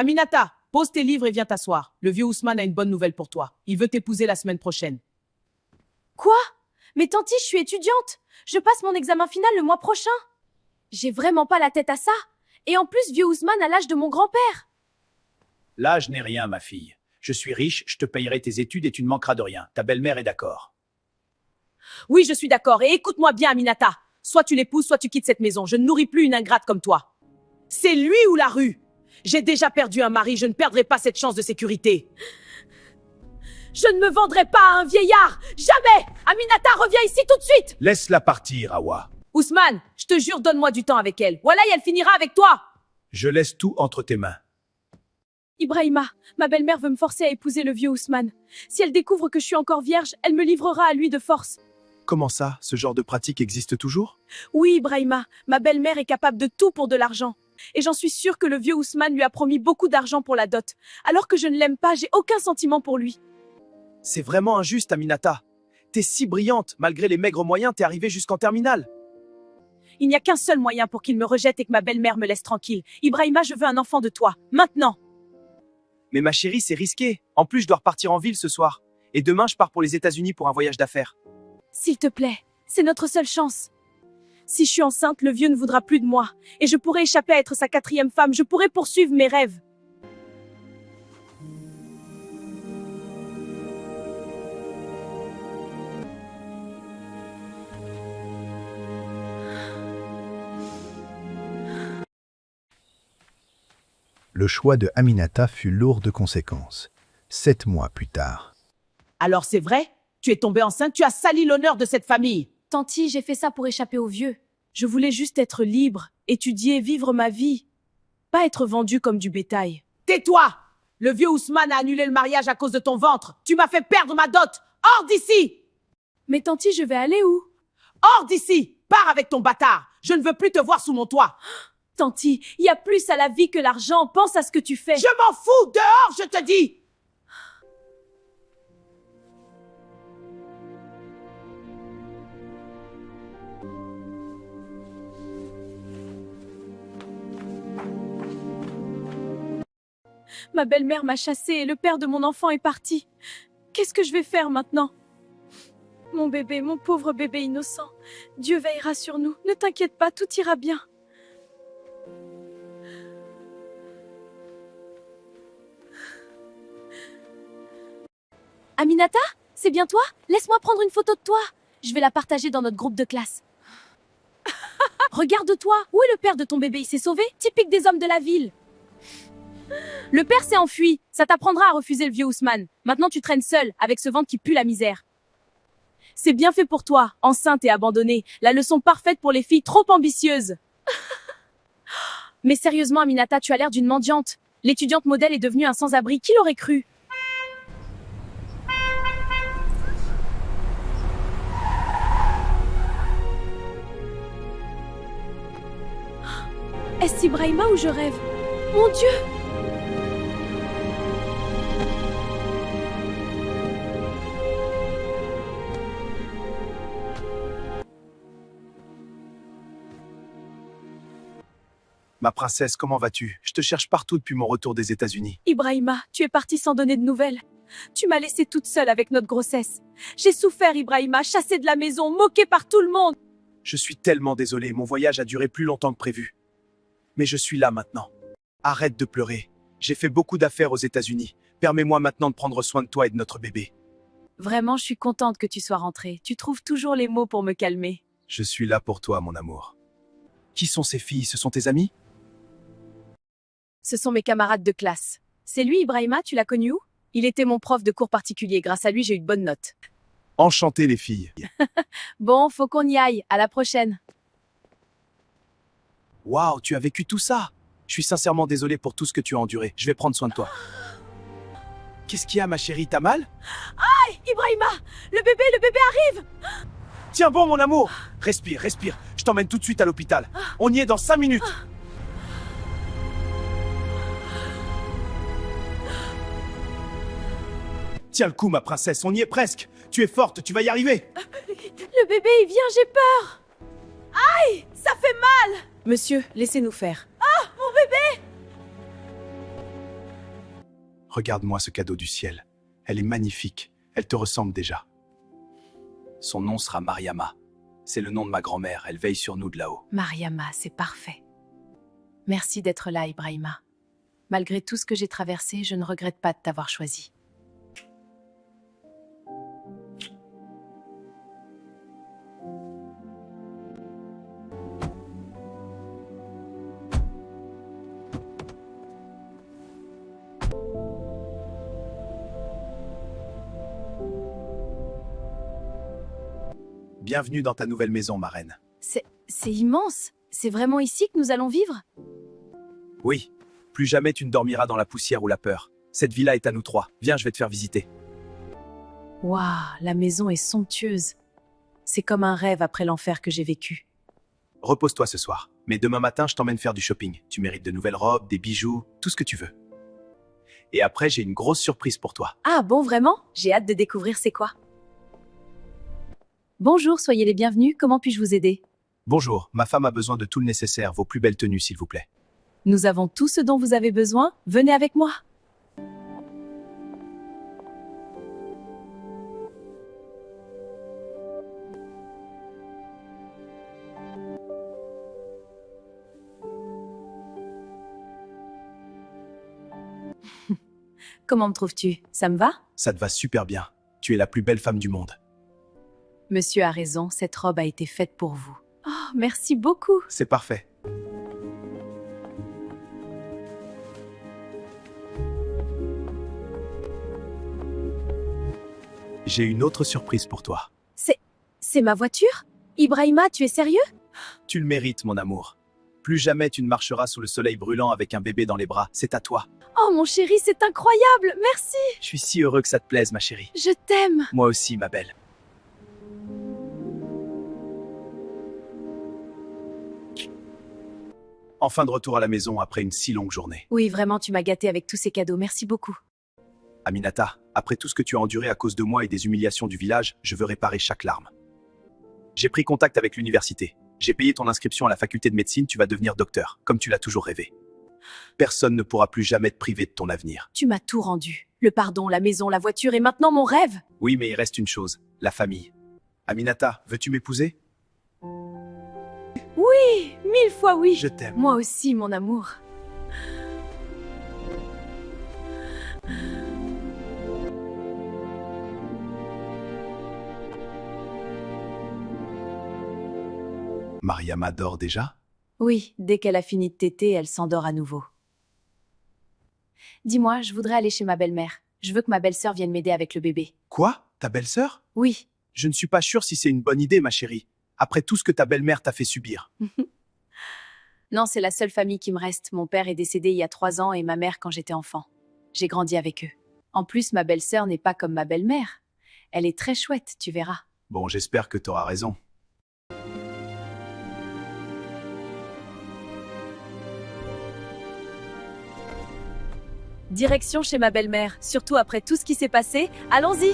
Aminata, pose tes livres et viens t'asseoir. Le vieux Ousmane a une bonne nouvelle pour toi. Il veut t'épouser la semaine prochaine. Quoi? Mais tanti, je suis étudiante. Je passe mon examen final le mois prochain. J'ai vraiment pas la tête à ça. Et en plus, vieux Ousmane a l'âge de mon grand-père. L'âge n'est rien, ma fille. Je suis riche, je te payerai tes études et tu ne manqueras de rien. Ta belle-mère est d'accord. Oui, je suis d'accord. Et écoute-moi bien, Aminata. Soit tu l'épouses, soit tu quittes cette maison. Je ne nourris plus une ingrate comme toi. C'est lui ou la rue. J'ai déjà perdu un mari, je ne perdrai pas cette chance de sécurité. Je ne me vendrai pas à un vieillard. Jamais. Aminata, reviens ici tout de suite. Laisse-la partir, Awa. Ousmane, je te jure, donne-moi du temps avec elle. Voilà, et elle finira avec toi. Je laisse tout entre tes mains. Ibrahima, ma belle-mère veut me forcer à épouser le vieux Ousmane. Si elle découvre que je suis encore vierge, elle me livrera à lui de force. Comment ça? Ce genre de pratique existe toujours? Oui, Ibrahima, ma belle-mère est capable de tout pour de l'argent. Et j'en suis sûre que le vieux Ousmane lui a promis beaucoup d'argent pour la dot. Alors que je ne l'aime pas, j'ai aucun sentiment pour lui. C'est vraiment injuste, Aminata. T'es si brillante, malgré les maigres moyens, t'es arrivée jusqu'en terminale. Il n'y a qu'un seul moyen pour qu'il me rejette et que ma belle-mère me laisse tranquille. Ibrahima, je veux un enfant de toi. Maintenant. Mais ma chérie, c'est risqué. En plus, je dois repartir en ville ce soir. Et demain, je pars pour les États-Unis pour un voyage d'affaires. S'il te plaît, c'est notre seule chance. Si je suis enceinte, le vieux ne voudra plus de moi. Et je pourrai échapper à être sa 4e femme. Je pourrai poursuivre mes rêves. Le choix de Aminata fut lourd de conséquences. 7 mois plus tard. Alors c'est vrai? Tu es tombée enceinte, tu as sali l'honneur de cette famille. Tanti, j'ai fait ça pour échapper au vieux. Je voulais juste être libre, étudier, vivre ma vie. Pas être vendue comme du bétail. Tais-toi! Le vieux Ousmane a annulé le mariage à cause de ton ventre. Tu m'as fait perdre ma dot. Hors d'ici! Mais tanti, je vais aller où? Hors d'ici! Pars avec ton bâtard. Je ne veux plus te voir sous mon toit. Tanti, il y a plus à la vie que l'argent. Pense à ce que tu fais. Je m'en fous! Dehors, je te dis! Ma belle-mère m'a chassée et le père de mon enfant est parti. Qu'est-ce que je vais faire maintenant? Mon bébé, mon pauvre bébé innocent. Dieu veillera sur nous. Ne t'inquiète pas, tout ira bien. Aminata, c'est bien toi? Laisse-moi prendre une photo de toi. Je vais la partager dans notre groupe de classe. Regarde-toi, où est le père de ton bébé? Il s'est sauvé? Typique des hommes de la ville. Le père s'est enfui. Ça t'apprendra à refuser le vieux Ousmane. Maintenant, tu traînes seule, avec ce ventre qui pue la misère. C'est bien fait pour toi, enceinte et abandonnée. La leçon parfaite pour les filles trop ambitieuses. Mais sérieusement, Aminata, tu as l'air d'une mendiante. L'étudiante modèle est devenue un sans-abri. Qui l'aurait cru? Est-ce Ibrahima ou je rêve? Mon Dieu! Ma princesse, comment vas-tu? Je te cherche partout depuis mon retour des États-Unis. Ibrahima, tu es parti sans donner de nouvelles. Tu m'as laissée toute seule avec notre grossesse. J'ai souffert, Ibrahima, chassée de la maison, moquée par tout le monde. Je suis tellement désolé, mon voyage a duré plus longtemps que prévu. Mais je suis là maintenant. Arrête de pleurer. J'ai fait beaucoup d'affaires aux États-Unis. Permets-moi maintenant de prendre soin de toi et de notre bébé. Vraiment, je suis contente que tu sois rentrée. Tu trouves toujours les mots pour me calmer. Je suis là pour toi, mon amour. Qui sont ces filles? Ce sont tes amis? Ce sont mes camarades de classe. C'est lui, Ibrahima, tu l'as connu où? Il était mon prof de cours particulier. Grâce à lui, j'ai eu de bonnes notes. Enchanté, les filles. Bon, faut qu'on y aille. À la prochaine. Waouh, tu as vécu tout ça? Je suis sincèrement désolé pour tout ce que tu as enduré. Je vais prendre soin de toi. Qu'est-ce qu'il y a, ma chérie? T'as mal? Ibrahima, le bébé arrive! Tiens bon, mon amour. Respire, respire. Je t'emmène tout de suite à l'hôpital. On y est dans 5 minutes. Tiens le coup, ma princesse, on y est presque. Tu es forte, tu vas y arriver. Le bébé, il vient, j'ai peur! Aïe! Ça fait mal! Monsieur, laissez-nous faire. Mon bébé! Regarde-moi ce cadeau du ciel. Elle est magnifique. Elle te ressemble déjà. Son nom sera Mariama. C'est le nom de ma grand-mère. Elle veille sur nous de là-haut. Mariama, c'est parfait. Merci d'être là, Ibrahima. Malgré tout ce que j'ai traversé, je ne regrette pas de t'avoir choisi. Bienvenue dans ta nouvelle maison, ma reine. C'est immense. C'est vraiment ici que nous allons vivre? Oui, plus jamais tu ne dormiras dans la poussière ou la peur. Cette villa est à nous trois. Viens, je vais te faire visiter. Waouh, la maison est somptueuse. C'est comme un rêve après l'enfer que j'ai vécu. Repose-toi ce soir. Mais demain matin, je t'emmène faire du shopping. Tu mérites de nouvelles robes, des bijoux, tout ce que tu veux. Et après, j'ai une grosse surprise pour toi. Ah bon, vraiment? J'ai hâte de découvrir c'est quoi. Bonjour, soyez les bienvenus. Comment puis-je vous aider? Bonjour, ma femme a besoin de tout le nécessaire. Vos plus belles tenues, s'il vous plaît. Nous avons tout ce dont vous avez besoin. Venez avec moi. Comment me trouves-tu? Ça me va? Ça te va super bien. Tu es la plus belle femme du monde. Monsieur a raison, cette robe a été faite pour vous. Oh, merci beaucoup. C'est parfait. J'ai une autre surprise pour toi. C'est ma voiture? Ibrahima, tu es sérieux? Tu le mérites, mon amour. Plus jamais tu ne marcheras sous le soleil brûlant avec un bébé dans les bras. C'est à toi. Oh mon chéri, c'est incroyable. Merci. Je suis si heureux que ça te plaise, ma chérie. Je t'aime. Moi aussi, ma belle. Enfin de retour à la maison après une si longue journée. Oui, vraiment, tu m'as gâté avec tous ces cadeaux. Merci beaucoup. Aminata, après tout ce que tu as enduré à cause de moi et des humiliations du village, je veux réparer chaque larme. J'ai pris contact avec l'université. J'ai payé ton inscription à la faculté de médecine, tu vas devenir docteur, comme tu l'as toujours rêvé. Personne ne pourra plus jamais te priver de ton avenir. Tu m'as tout rendu. Le pardon, la maison, la voiture et maintenant mon rêve. Oui, mais il reste une chose, la famille. Aminata, veux-tu m'épouser? Oui, 1000 fois oui. Je t'aime. Moi aussi, mon amour. Mariama dort déjà? Oui, dès qu'elle a fini de téter, elle s'endort à nouveau. Dis-moi, je voudrais aller chez ma belle-mère. Je veux que ma belle-sœur vienne m'aider avec le bébé. Quoi? Ta belle-sœur? Oui. Je ne suis pas sûr si c'est une bonne idée, ma chérie. Après tout ce que ta belle-mère t'a fait subir. Non, c'est la seule famille qui me reste. Mon père est décédé il y a 3 ans et ma mère quand j'étais enfant. J'ai grandi avec eux. En plus, ma belle-sœur n'est pas comme ma belle-mère. Elle est très chouette, tu verras. Bon, j'espère que t'auras raison. Direction chez ma belle-mère. Surtout après tout ce qui s'est passé, allons-y.